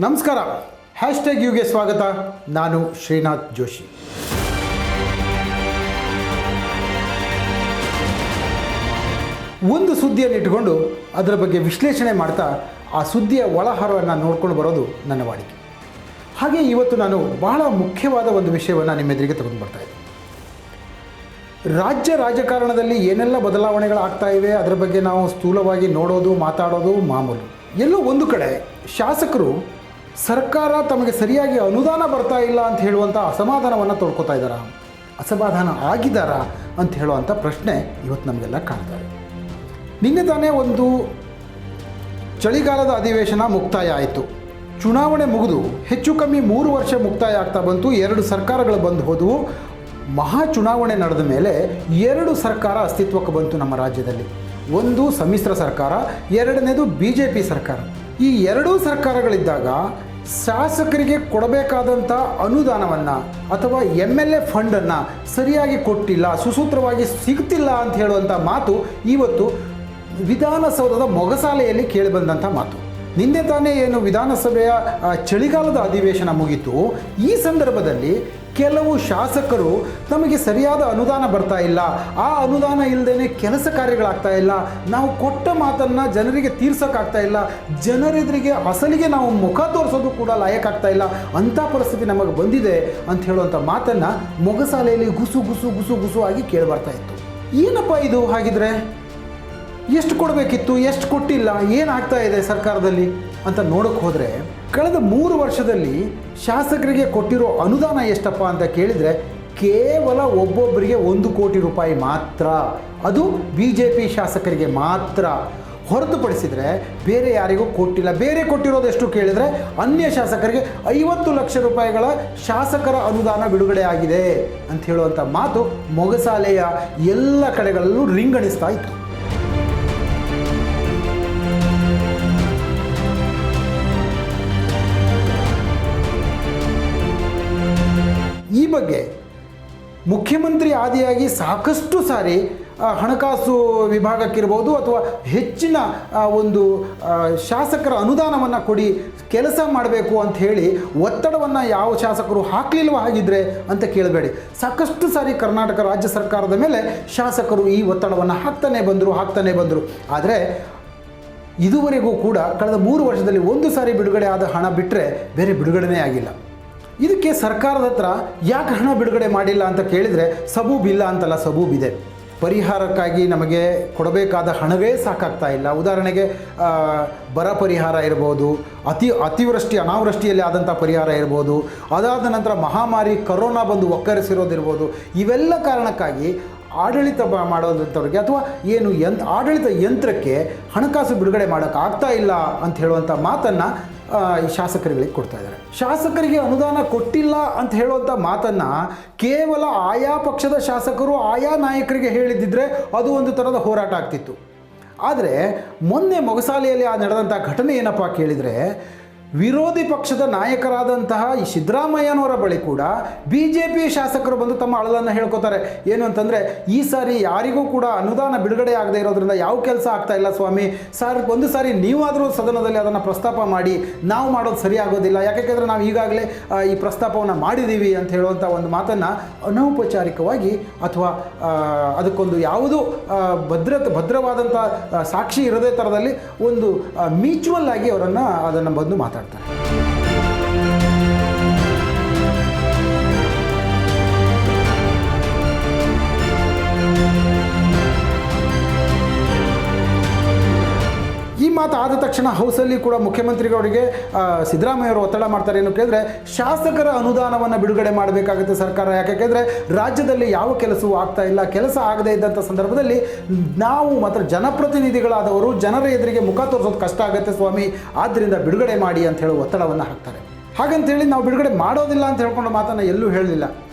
ನಮಸ್ಕಾರ. ಹ್ಯಾಶ್ಟ್ಯಾಗ್ ಯುಗೆ ಸ್ವಾಗತ. ನಾನು ಶ್ರೀನಾಥ್ ಜೋಶಿ. ಒಂದು ಸುದ್ದಿಯನ್ನು ಇಟ್ಟುಕೊಂಡು ಅದರ ಬಗ್ಗೆ ವಿಶ್ಲೇಷಣೆ ಮಾಡ್ತಾ ಆ ಸುದ್ದಿಯ ಒಳಹರವನ್ನು ನೋಡ್ಕೊಂಡು ಬರೋದು ನನ್ನ ವಾಡಿಕೆ. ಹಾಗೆ ಇವತ್ತು ನಾನು ಬಹಳ ಮುಖ್ಯವಾದ ಒಂದು ವಿಷಯವನ್ನು ನಿಮ್ಮೆದುರಿಗೆ ತೆಗೆದು ಬರ್ತಾ ಇದ್ದೀನಿ. ರಾಜ್ಯ ರಾಜಕಾರಣದಲ್ಲಿ ಏನೆಲ್ಲ ಬದಲಾವಣೆಗಳಾಗ್ತಾ ಇವೆ ಅದರ ಬಗ್ಗೆ ನಾವು ಸ್ಥೂಲವಾಗಿ ನೋಡೋದು ಮಾತಾಡೋದು ಮಾಮೂಲು. ಎಲ್ಲೋ ಒಂದು ಕಡೆ ಶಾಸಕರು ಸರ್ಕಾರ ತಮಗೆ ಸರಿಯಾಗಿ ಅನುದಾನ ಬರ್ತಾ ಇಲ್ಲ ಅಂತ ಹೇಳುವಂಥ ಅಸಮಾಧಾನವನ್ನು ತೊಡ್ಕೊತಾ ಇದ್ದಾರಾ, ಅಸಮಾಧಾನ ಆಗಿದ್ದಾರಾ ಅಂತ ಹೇಳುವಂಥ ಪ್ರಶ್ನೆ ಇವತ್ತು ನಮಗೆಲ್ಲ ಕಾಣ್ತಾರೆ. ನಿನ್ನೆ ತಾನೇ ಒಂದು ಚಳಿಗಾಲದ ಅಧಿವೇಶನ ಮುಕ್ತಾಯ ಆಯಿತು. ಚುನಾವಣೆ ಮುಗಿದು ಹೆಚ್ಚು ಕಮ್ಮಿ 3 ವರ್ಷ ಮುಕ್ತಾಯ ಆಗ್ತಾ ಬಂತು. 2 ಸರ್ಕಾರಗಳು ಬಂದು ಹೋದವು. ಮಹಾ ಚುನಾವಣೆ ನಡೆದ ಮೇಲೆ 2 ಸರ್ಕಾರ ಅಸ್ತಿತ್ವಕ್ಕೆ ಬಂತು ನಮ್ಮ ರಾಜ್ಯದಲ್ಲಿ. ಒಂದು ಸಮ್ಮಿಶ್ರ ಸರ್ಕಾರ, ಎರಡನೇದು BJP ಸರ್ಕಾರ. ಈ 2 ಸರ್ಕಾರಗಳಿದ್ದಾಗ ಶಾಸಕರಿಗೆ ಕೊಡಬೇಕಾದಂಥ ಅನುದಾನವನ್ನು ಅಥವಾ MLA ಫಂಡನ್ನು ಸರಿಯಾಗಿ ಕೊಟ್ಟಿಲ್ಲ, ಸುಸೂತ್ರವಾಗಿ ಸಿಗ್ತಿಲ್ಲ ಅಂತ ಹೇಳುವಂಥ ಮಾತು ಇವತ್ತು ವಿಧಾನಸೌಧದ ಮೊಗಸಾಲೆಯಲ್ಲಿ ಕೇಳಿಬಂದಂಥ ಮಾತು. ನಿನ್ನೆ ತಾನೇ ಏನು ವಿಧಾನಸಭೆಯ ಚಳಿಗಾಲದ ಅಧಿವೇಶನ ಮುಗಿತು. ಈ ಸಂದರ್ಭದಲ್ಲಿ ಕೆಲವು ಶಾಸಕರು ನಮಗೆ ಸರಿಯಾದ ಅನುದಾನ ಬರ್ತಾ ಇಲ್ಲ, ಆ ಅನುದಾನ ಇಲ್ಲದೇ ಕೆಲಸ ಕಾರ್ಯಗಳಾಗ್ತಾ ಇಲ್ಲ, ನಾವು ಕೊಟ್ಟ ಮಾತನ್ನು ಜನರಿಗೆ ತೀರ್ಸೋಕ್ಕಾಗ್ತಾ ಇಲ್ಲ, ಜನರೆದುರಿಗೆ ಅಸಲಿಗೆ ನಾವು ಮುಖ ತೋರಿಸೋದು ಕೂಡ ಲಾಯಕ್ಕಾಗ್ತಾ ಇಲ್ಲ, ಅಂಥ ಪರಿಸ್ಥಿತಿ ನಮಗೆ ಬಂದಿದೆ ಅಂತ ಹೇಳುವಂಥ ಮಾತನ್ನು ಮೊಗಸಾಲೆಯಲ್ಲಿ ಗುಸು ಗುಸು ಗುಸು ಗುಸು ಆಗಿ ಕೇಳಿಬರ್ತಾ ಇತ್ತು. ಏನಪ್ಪ ಇದು? ಹಾಗಿದ್ರೆ ಎಷ್ಟು ಕೊಡಬೇಕಿತ್ತು, ಎಷ್ಟು ಕೊಟ್ಟಿಲ್ಲ, ಏನಾಗ್ತಾ ಇದೆ ಸರ್ಕಾರದಲ್ಲಿ ಅಂತ ನೋಡೋಕ್ಕೆ ಹೋದರೆ ಕಳೆದ 3 ವರ್ಷದಲ್ಲಿ ಶಾಸಕರಿಗೆ ಕೊಟ್ಟಿರೋ ಅನುದಾನ ಎಷ್ಟಪ್ಪ ಅಂತ ಕೇಳಿದರೆ ಕೇವಲ ಒಬ್ಬೊಬ್ಬರಿಗೆ 1 ಕೋಟಿ ರೂಪಾಯಿ ಮಾತ್ರ. ಅದು BJP ಶಾಸಕರಿಗೆ ಮಾತ್ರ. ಹೊರತುಪಡಿಸಿದರೆ ಬೇರೆ ಯಾರಿಗೂ ಕೊಟ್ಟಿಲ್ಲ. ಬೇರೆ ಕೊಟ್ಟಿರೋದು ಎಷ್ಟು ಕೇಳಿದರೆ ಅನ್ಯ ಶಾಸಕರಿಗೆ 50 ಲಕ್ಷ ರೂಪಾಯಿಗಳ ಶಾಸಕರ ಅನುದಾನ ಬಿಡುಗಡೆ ಆಗಿದೆ ಅಂತ ಹೇಳುವಂಥ ಮಾತು ಮೊಗಸಾಲೆಯ ಎಲ್ಲ ಕಡೆಗಳಲ್ಲೂ ರಿಂಗಣಿಸ್ತಾ ಇತ್ತು. ಈ ಬಗ್ಗೆ ಮುಖ್ಯಮಂತ್ರಿ ಆದಿಯಾಗಿ ಸಾಕಷ್ಟು ಸಾರಿ ಹಣಕಾಸು ವಿಭಾಗಕ್ಕಿರ್ಬೋದು ಅಥವಾ ಹೆಚ್ಚಿನ ಒಂದು ಶಾಸಕರ ಅನುದಾನವನ್ನು ಕೊಡಿ, ಕೆಲಸ ಮಾಡಬೇಕು ಅಂತ ಹೇಳಿ ಒತ್ತಡವನ್ನು ಯಾವ ಶಾಸಕರು ಹಾಕಲಿಲ್ವ ಹಾಗಿದ್ರೆ ಅಂತ ಕೇಳಬೇಡಿ. ಸಾಕಷ್ಟು ಸಾರಿ ಕರ್ನಾಟಕ ರಾಜ್ಯ ಸರ್ಕಾರದ ಮೇಲೆ ಶಾಸಕರು ಈ ಒತ್ತಡವನ್ನು ಹಾಕ್ತಾನೆ ಬಂದರು. ಆದರೆ ಇದುವರೆಗೂ ಕೂಡ ಕಳೆದ 3 ವರ್ಷದಲ್ಲಿ 1 ಸಾರಿ ಬಿಡುಗಡೆ ಆದ ಹಣ ಬಿಟ್ಟರೆ ಬೇರೆ ಬಿಡುಗಡೆನೇ ಆಗಿಲ್ಲ. ಇದಕ್ಕೆ ಸರ್ಕಾರದ ಹತ್ರ ಯಾಕೆ ಹಣ ಬಿಡುಗಡೆ ಮಾಡಿಲ್ಲ ಅಂತ ಕೇಳಿದರೆ ಸಬೂಬಿಲ್ಲ ಅಂತಲ್ಲ, ಸಬೂಬಿದೆ. ಪರಿಹಾರಕ್ಕಾಗಿ ನಮಗೆ ಕೊಡಬೇಕಾದ ಹಣವೇ ಸಾಕಾಗ್ತಾ ಇಲ್ಲ. ಉದಾಹರಣೆಗೆ ಬರ ಪರಿಹಾರ ಇರ್ಬೋದು, ಅತಿವೃಷ್ಟಿ ಅನಾವೃಷ್ಟಿಯಲ್ಲಿ ಆದಂಥ ಪರಿಹಾರ ಇರ್ಬೋದು, ಅದಾದ ನಂತರ ಮಹಾಮಾರಿ ಕರೋನಾ ಬಂದು ಒಕ್ಕರಿಸಿರೋದಿರ್ಬೋದು. ಇವೆಲ್ಲ ಕಾರಣಕ್ಕಾಗಿ ಆಡಳಿತ ಮಾಡೋದಂಥವ್ರಿಗೆ ಅಥವಾ ಏನು ಆಡಳಿತ ಯಂತ್ರಕ್ಕೆ ಹಣಕಾಸು ಬಿಡುಗಡೆ ಮಾಡೋಕ್ಕಾಗ್ತಾ ಇಲ್ಲ ಅಂತ ಹೇಳುವಂಥ ಮಾತನ್ನು ಈ ಶಾಸಕರುಗಳಿಗೆ ಕೊಡ್ತಾ ಇದ್ದಾರೆ. ಶಾಸಕರಿಗೆ ಅನುದಾನ ಕೊಟ್ಟಿಲ್ಲ ಅಂತ ಹೇಳುವಂಥ ಮಾತನ್ನು ಕೇವಲ ಆಯಾ ಪಕ್ಷದ ಶಾಸಕರು ಆಯಾ ನಾಯಕರಿಗೆ ಹೇಳಿದ್ದಿದ್ರೆ ಅದು ಒಂದು ಥರದ ಹೋರಾಟ ಆಗ್ತಿತ್ತು. ಆದರೆ ಮೊನ್ನೆ ಮೊಗಸಾಲೆಯಲ್ಲಿ ನಡೆದಂಥ ಘಟನೆ ಏನಪ್ಪ ಕೇಳಿದರೆ, ವಿರೋಧಿ ಪಕ್ಷದ ನಾಯಕರಾದಂತಹ ಈ ಸಿದ್ದರಾಮಯ್ಯನವರ ಬಳಿ ಕೂಡ BJP ಶಾಸಕರು ಬಂದು ತಮ್ಮ ಅಳಲನ್ನು ಹೇಳ್ಕೊತಾರೆ. ಏನು ಅಂತಂದರೆ, ಈ ಸಾರಿ ಯಾರಿಗೂ ಕೂಡ ಅನುದಾನ ಬಿಡುಗಡೆ ಆಗದೆ ಇರೋದ್ರಿಂದ ಯಾವ ಕೆಲಸ ಆಗ್ತಾ ಇಲ್ಲ ಸ್ವಾಮಿ, ಒಂದು ಸಾರಿ ನೀವಾದರೂ ಸದನದಲ್ಲಿ ಅದನ್ನು ಪ್ರಸ್ತಾಪ ಮಾಡಿ, ನಾವು ಮಾಡೋದು ಸರಿ ಆಗೋದಿಲ್ಲ, ಯಾಕೆಂದರೆ ನಾವು ಈಗಾಗಲೇ ಈ ಪ್ರಸ್ತಾಪವನ್ನು ಮಾಡಿದ್ದೀವಿ ಅಂತ ಹೇಳುವಂಥ ಒಂದು ಮಾತನ್ನು ಅನೌಪಚಾರಿಕವಾಗಿ ಅಥವಾ ಅದಕ್ಕೊಂದು ಯಾವುದೂ ಭದ್ರವಾದಂಥ ಸಾಕ್ಷಿ ಇರದೇ ಥರದಲ್ಲಿ ಒಂದು ಮ್ಯೂಚುವಲ್ ಆಗಿ ಅವರನ್ನು ಅದನ್ನು ಬಂದು ಮಾತಾಡ್ತಾರೆ. ಈ ಮಾತು ಆದ ತಕ್ಷಣ ಹೌಸಲ್ಲಿ ಕೂಡ ಮುಖ್ಯಮಂತ್ರಿಗಳಿಗೆ ಸಿದ್ದರಾಮಯ್ಯವರು ಒತ್ತಡ ಮಾಡ್ತಾರೆ. ಏನು ಕೇಳಿದ್ರೆ, ಶಾಸಕರ ಅನುದಾನವನ್ನು ಬಿಡುಗಡೆ ಮಾಡಬೇಕಾಗುತ್ತೆ ಸರ್ಕಾರ. ಯಾಕೆಂದರೆ ರಾಜ್ಯದಲ್ಲಿ ಯಾವ ಕೆಲಸವೂ ಆಗ್ತಾ ಇಲ್ಲ. ಕೆಲಸ ಆಗದೇ ಇದ್ದಂಥ ಸಂದರ್ಭದಲ್ಲಿ ನಾವು ಮಾತ್ರ ಜನಪ್ರತಿನಿಧಿಗಳಾದವರು ಜನರ ಎದುರಿಗೆ ಮುಖ ತೋರಿಸೋದು ಕಷ್ಟ ಆಗುತ್ತೆ ಸ್ವಾಮಿ, ಆದ್ದರಿಂದ ಬಿಡುಗಡೆ ಮಾಡಿ ಅಂತ ಹೇಳೋ ಒತ್ತಡವನ್ನು ಹಾಕ್ತಾರೆ. ಹಾಗಂತೇಳಿ ನಾವು ಬಿಡುಗಡೆ ಮಾಡೋದಿಲ್ಲ ಅಂತ ಹೇಳ್ಕೊಂಡು ಮಾತನ್ನು ಎಲ್ಲೂ ಹೇಳಲಿಲ್ಲ.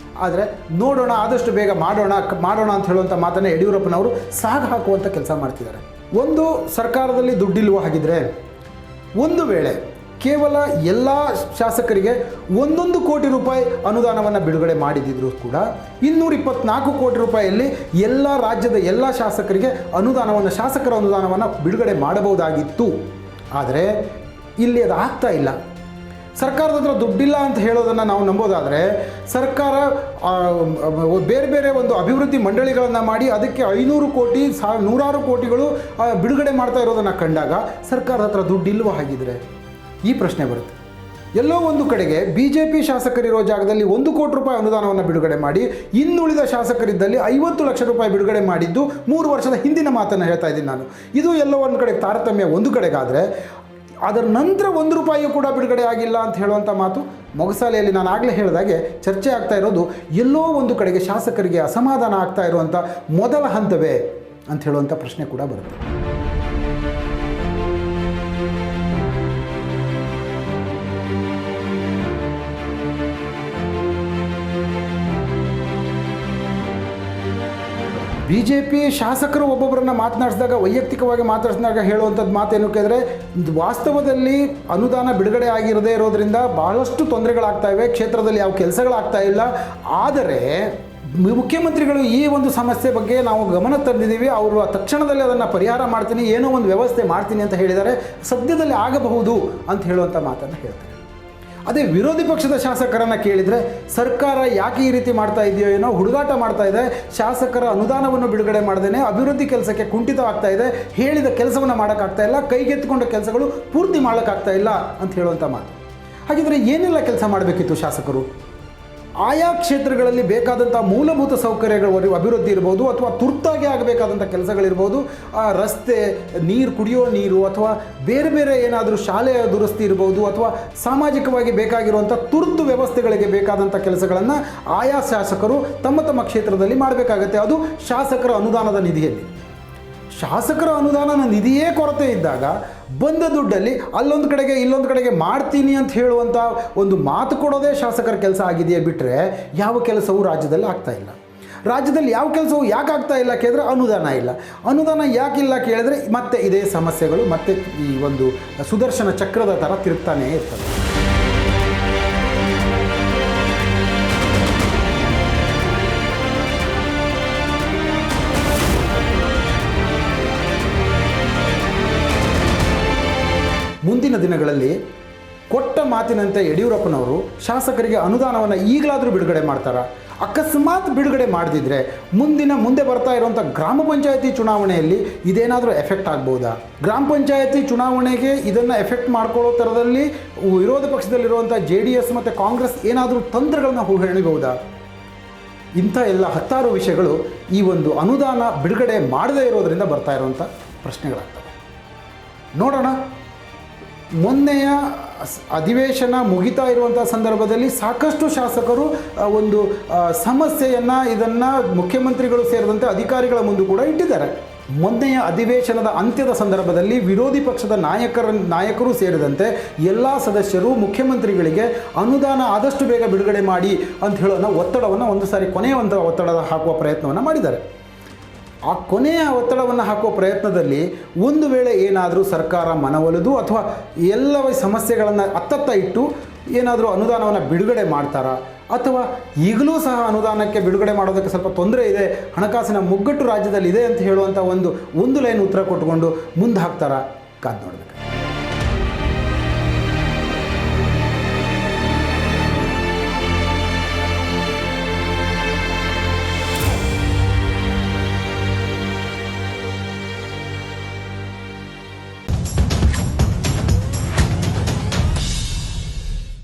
ಆದರೆ ನೋಡೋಣ, ಆದಷ್ಟು ಬೇಗ ಮಾಡೋಣ ಅಂತ ಹೇಳುವಂಥ ಮಾತನ್ನು ಯಡಿಯೂರಪ್ಪನವರು ಸಾಗು ಹಾಕುವಂಥ ಕೆಲಸ ಮಾಡ್ತಿದ್ದಾರೆ. ಒಂದು ಸರ್ಕಾರದಲ್ಲಿ ದುಡ್ಡಿಲ್ವ ಹಾಗಿದ್ರೆ, ಒಂದು ವೇಳೆ ಕೇವಲ ಎಲ್ಲ ಶಾಸಕರಿಗೆ 1 ಕೋಟಿ ರೂಪಾಯಿ ಅನುದಾನವನ್ನು ಬಿಡುಗಡೆ ಮಾಡಿದ್ದರೂ ಕೂಡ 224 ಕೋಟಿ ರೂಪಾಯಿಯಲ್ಲಿ ಎಲ್ಲ ರಾಜ್ಯದ ಎಲ್ಲ ಶಾಸಕರಿಗೆ ಶಾಸಕರ ಅನುದಾನವನ್ನು ಬಿಡುಗಡೆ ಮಾಡಬಹುದಾಗಿತ್ತು. ಆದರೆ ಇಲ್ಲಿ ಅದು ಆಗ್ತಾ ಇಲ್ಲ. ಸರ್ಕಾರದ ಹತ್ರ ದುಡ್ಡಿಲ್ಲ ಅಂತ ಹೇಳೋದನ್ನು ನಾವು ನಂಬೋದಾದರೆ ಸರ್ಕಾರ ಬೇರೆ ಬೇರೆ ಒಂದು ಅಭಿವೃದ್ಧಿ ಮಂಡಳಿಗಳನ್ನು ಮಾಡಿ ಅದಕ್ಕೆ 500 ಕೋಟಿ ನೂರಾರು ಕೋಟಿಗಳು ಬಿಡುಗಡೆ ಮಾಡ್ತಾ ಇರೋದನ್ನು ಕಂಡಾಗ ಸರ್ಕಾರದ ಹತ್ರ ದುಡ್ಡಿಲ್ವ ಹಾಗಿದ್ರೆ ಈ ಪ್ರಶ್ನೆ ಬರುತ್ತೆ. ಎಲ್ಲೋ ಒಂದು ಕಡೆಗೆ BJP ಶಾಸಕರಿರೋ ಜಾಗದಲ್ಲಿ 1 ಕೋಟಿ ರೂಪಾಯಿ ಅನುದಾನವನ್ನು ಬಿಡುಗಡೆ ಮಾಡಿ ಇನ್ನುಳಿದ ಶಾಸಕರಿದ್ದಲ್ಲಿ 50 ಲಕ್ಷ ರೂಪಾಯಿ ಬಿಡುಗಡೆ ಮಾಡಿದ್ದು 3 ವರ್ಷದ ಹಿಂದಿನ ಮಾತನ್ನು ಹೇಳ್ತಾ ಇದ್ದೀನಿ ನಾನು. ಇದು ಎಲ್ಲೋ ಒಂದು ಕಡೆ ತಾರತಮ್ಯ ಒಂದು ಕಡೆಗಾದರೆ, ಅದರ ನಂತರ 1 ರೂಪಾಯಿಯೂ ಕೂಡ ಬಿಡುಗಡೆ ಆಗಿಲ್ಲ ಅಂತ ಹೇಳುವಂಥ ಮಾತು ಮೊಗಸಾಲೆಯಲ್ಲಿ ನಾನು ಆಗಲೇ ಹೇಳಿದಾಗೆ ಚರ್ಚೆ ಆಗ್ತಾ ಇರೋದು ಎಲ್ಲೋ ಒಂದು ಕಡೆಗೆ ಶಾಸಕರಿಗೆ ಅಸಮಾಧಾನ ಆಗ್ತಾ ಇರುವಂಥ ಮೊದಲ ಹಂತವೇ ಅಂತ ಹೇಳುವಂಥ ಪ್ರಶ್ನೆ ಕೂಡ ಬರುತ್ತೆ. BJP ಶಾಸಕರು ಒಬ್ಬೊಬ್ಬರನ್ನು ಮಾತನಾಡಿಸಿದಾಗ, ವೈಯಕ್ತಿಕವಾಗಿ ಮಾತನಾಡಿಸಿದಾಗ ಹೇಳುವಂಥದ್ದು ಮಾತೇನು ಕೇಳಿದ್ರೆ, ವಾಸ್ತವದಲ್ಲಿ ಅನುದಾನ ಬಿಡುಗಡೆ ಆಗಿರದೇ ಇರೋದರಿಂದ ಬಹಳಷ್ಟು ತೊಂದರೆಗಳಾಗ್ತಾ ಇವೆ, ಕ್ಷೇತ್ರದಲ್ಲಿ ಯಾವ ಕೆಲಸಗಳಾಗ್ತಾ ಇಲ್ಲ. ಆದರೆ ಮುಖ್ಯಮಂತ್ರಿಗಳು ಈ ಒಂದು ಸಮಸ್ಯೆ ಬಗ್ಗೆ ನಾವು ಗಮನ ತಂದಿದ್ದೀವಿ, ಅವರು ತಕ್ಷಣದಲ್ಲಿ ಅದನ್ನು ಪರಿಹಾರ ಮಾಡ್ತೀನಿ, ಏನೋ ಒಂದು ವ್ಯವಸ್ಥೆ ಮಾಡ್ತೀನಿ ಅಂತ ಹೇಳಿದ್ದಾರೆ, ಸದ್ಯದಲ್ಲಿ ಆಗಬಹುದು ಅಂತ ಹೇಳುವಂಥ ಮಾತನ್ನು ಹೇಳ್ತಾರೆ. ಅದೇ ವಿರೋಧಿ ಪಕ್ಷದ ಶಾಸಕರನ್ನು ಕೇಳಿದರೆ ಸರ್ಕಾರ ಯಾಕೆ ಈ ರೀತಿ ಮಾಡ್ತಾ ಇದೆಯೋ ಏನೋ, ಹುಡುಗಾಟ ಮಾಡ್ತಾ ಇದೆ, ಶಾಸಕರ ಅನುದಾನವನ್ನು ಬಿಡುಗಡೆ ಮಾಡ್ದೇನೆ ಅಭಿವೃದ್ಧಿ ಕೆಲಸಕ್ಕೆ ಕುಂಠಿತವಾಗ್ತಾ ಇದೆ, ಹೇಳಿದ ಕೆಲಸವನ್ನು ಮಾಡೋಕ್ಕಾಗ್ತಾ ಇಲ್ಲ, ಕೈಗೆತ್ತಿಕೊಂಡ ಕೆಲಸಗಳು ಪೂರ್ತಿ ಮಾಡೋಕ್ಕಾಗ್ತಾ ಇಲ್ಲ ಅಂತ ಹೇಳುವಂಥ ಮಾತು. ಹಾಗಿದ್ರೆ ಏನೆಲ್ಲ ಕೆಲಸ ಮಾಡಬೇಕಿತ್ತು ಶಾಸಕರು? ಆಯಾ ಕ್ಷೇತ್ರಗಳಲ್ಲಿ ಬೇಕಾದಂಥ ಮೂಲಭೂತ ಸೌಕರ್ಯಗಳು ಅಭಿವೃದ್ಧಿ ಇರ್ಬೋದು, ಅಥವಾ ತುರ್ತಾಗಿ ಆಗಬೇಕಾದಂಥ ಕೆಲಸಗಳಿರ್ಬೋದು, ರಸ್ತೆ, ಕುಡಿಯೋ ನೀರು, ಅಥವಾ ಬೇರೆ ಬೇರೆ ಏನಾದರೂ ಶಾಲೆಯ ದುರಸ್ತಿ ಇರ್ಬೋದು, ಅಥವಾ ಸಾಮಾಜಿಕವಾಗಿ ಬೇಕಾಗಿರುವಂಥ ತುರ್ತು ವ್ಯವಸ್ಥೆಗಳಿಗೆ ಬೇಕಾದಂಥ ಕೆಲಸಗಳನ್ನು ಆಯಾ ಶಾಸಕರು ತಮ್ಮ ತಮ್ಮ ಕ್ಷೇತ್ರದಲ್ಲಿ ಮಾಡಬೇಕಾಗತ್ತೆ. ಅದು ಶಾಸಕರ ಅನುದಾನದ ನಿಧಿಯಲ್ಲಿ. ಶಾಸಕರ ಅನುದಾನದ ನಿಧಿಯೇ ಕೊರತೆ ಇದ್ದಾಗ ಬಂದ ದುಡ್ಡಲ್ಲಿ ಅಲ್ಲೊಂದು ಕಡೆಗೆ ಇಲ್ಲೊಂದು ಕಡೆಗೆ ಮಾಡ್ತೀನಿ ಅಂತ ಹೇಳುವಂಥ ಒಂದು ಮಾತು ಕೊಡೋದೇ ಶಾಸಕರ ಕೆಲಸ ಆಗಿದೆಯೇ ಬಿಟ್ಟರೆ ಯಾವ ಕೆಲಸವೂ ರಾಜ್ಯದಲ್ಲಿ ಆಗ್ತಾ ಇಲ್ಲ. ರಾಜ್ಯದಲ್ಲಿ ಯಾವ ಕೆಲಸವೂ ಯಾಕೆ ಆಗ್ತಾ ಇಲ್ಲ ಕೇಳಿದ್ರೆ ಅನುದಾನ ಇಲ್ಲ. ಅನುದಾನ ಯಾಕಿಲ್ಲ ಕೇಳಿದ್ರೆ ಮತ್ತೆ ಇದೇ ಸಮಸ್ಯೆಗಳು ಮತ್ತೆ ಈ ಒಂದು ಸುದರ್ಶನ ಚಕ್ರದ ಥರ ತಿರುಗ್ತಾನೇ ಇರ್ತವೆ. ಮುಂದಿನ ದಿನಗಳಲ್ಲಿ ಕೊಟ್ಟ ಮಾತಿನಂತೆ ಯಡಿಯೂರಪ್ಪನವರು ಶಾಸಕರಿಗೆ ಅನುದಾನವನ್ನು ಈಗಲಾದರೂ ಬಿಡುಗಡೆ ಮಾಡ್ತಾರಾ? ಅಕಸ್ಮಾತ್ ಬಿಡುಗಡೆ ಮಾಡದಿದ್ದರೆ ಮುಂದೆ ಬರ್ತಾ ಇರುವಂಥ ಗ್ರಾಮ ಪಂಚಾಯತಿ ಚುನಾವಣೆಯಲ್ಲಿ ಇದೇನಾದರೂ ಎಫೆಕ್ಟ್ ಆಗ್ಬೋದಾ? ಗ್ರಾಮ ಪಂಚಾಯತಿ ಚುನಾವಣೆಗೆ ಇದನ್ನು ಎಫೆಕ್ಟ್ ಮಾಡ್ಕೊಳ್ಳೋ ಥರದಲ್ಲಿ ವಿರೋಧ ಪಕ್ಷದಲ್ಲಿರುವಂಥ JDS ಮತ್ತು ಕಾಂಗ್ರೆಸ್ ಏನಾದರೂ ತಂತ್ರಗಳನ್ನ ಹೆಣಿಬಹುದಾ? ಇಂಥ ಎಲ್ಲ 10 ವಿಷಯಗಳು ಈ ಒಂದು ಅನುದಾನ ಬಿಡುಗಡೆ ಮಾಡದೇ ಇರೋದರಿಂದ ಬರ್ತಾ ಇರುವಂಥ ಪ್ರಶ್ನೆಗಳಾಗ್ತವೆ. ನೋಡೋಣ. ಮೊನ್ನೆಯ ಅಧಿವೇಶನ ಮುಗಿತಾ ಇರುವಂಥ ಸಂದರ್ಭದಲ್ಲಿ ಸಾಕಷ್ಟು ಶಾಸಕರು ಒಂದು ಸಮಸ್ಯೆಯನ್ನು ಇದನ್ನು ಮುಖ್ಯಮಂತ್ರಿಗಳು ಸೇರಿದಂತೆ ಅಧಿಕಾರಿಗಳ ಮುಂದೆ ಕೂಡ ಇಟ್ಟಿದ್ದಾರೆ. ಮೊನ್ನೆಯ ಅಧಿವೇಶನದ ಅಂತ್ಯದ ಸಂದರ್ಭದಲ್ಲಿ ವಿರೋಧಿ ಪಕ್ಷದ ನಾಯಕರು ಸೇರಿದಂತೆ ಎಲ್ಲ ಸದಸ್ಯರು ಮುಖ್ಯಮಂತ್ರಿಗಳಿಗೆ ಅನುದಾನ ಆದಷ್ಟು ಬೇಗ ಬಿಡುಗಡೆ ಮಾಡಿ ಅಂತ ಹೇಳೋಣ ಒತ್ತಡವನ್ನು ಒಂದು ಸಾರಿ ಕೊನೆಯ ಒತ್ತಡ ಹಾಕುವ ಪ್ರಯತ್ನವನ್ನು ಮಾಡಿದ್ದಾರೆ. ಆ ಕೊನೆಯ ಒತ್ತಡವನ್ನು ಹಾಕುವ ಪ್ರಯತ್ನದಲ್ಲಿ ಒಂದು ವೇಳೆ ಏನಾದರೂ ಸರ್ಕಾರ ಮನವೊಲಿದು ಅಥವಾ ಎಲ್ಲ ಸಮಸ್ಯೆಗಳನ್ನು ಅತ್ತತ್ತ ಇಟ್ಟು ಏನಾದರೂ ಅನುದಾನವನ್ನು ಬಿಡುಗಡೆ ಮಾಡ್ತಾರಾ, ಅಥವಾ ಈಗಲೂ ಸಹ ಅನುದಾನಕ್ಕೆ ಬಿಡುಗಡೆ ಮಾಡೋದಕ್ಕೆ ಸ್ವಲ್ಪ ತೊಂದರೆ ಇದೆ, ಹಣಕಾಸಿನ ಮುಗ್ಗಟ್ಟು ರಾಜ್ಯದಲ್ಲಿ ಇದೆ ಅಂತ ಹೇಳುವಂಥ ಒಂದು ಲೈನ್ ಉತ್ತರ ಕೊಟ್ಟುಕೊಂಡು ಮುಂದೆ ಹಾಕ್ತಾರಾ? ಕಾದು ನೋಡಬೇಕು.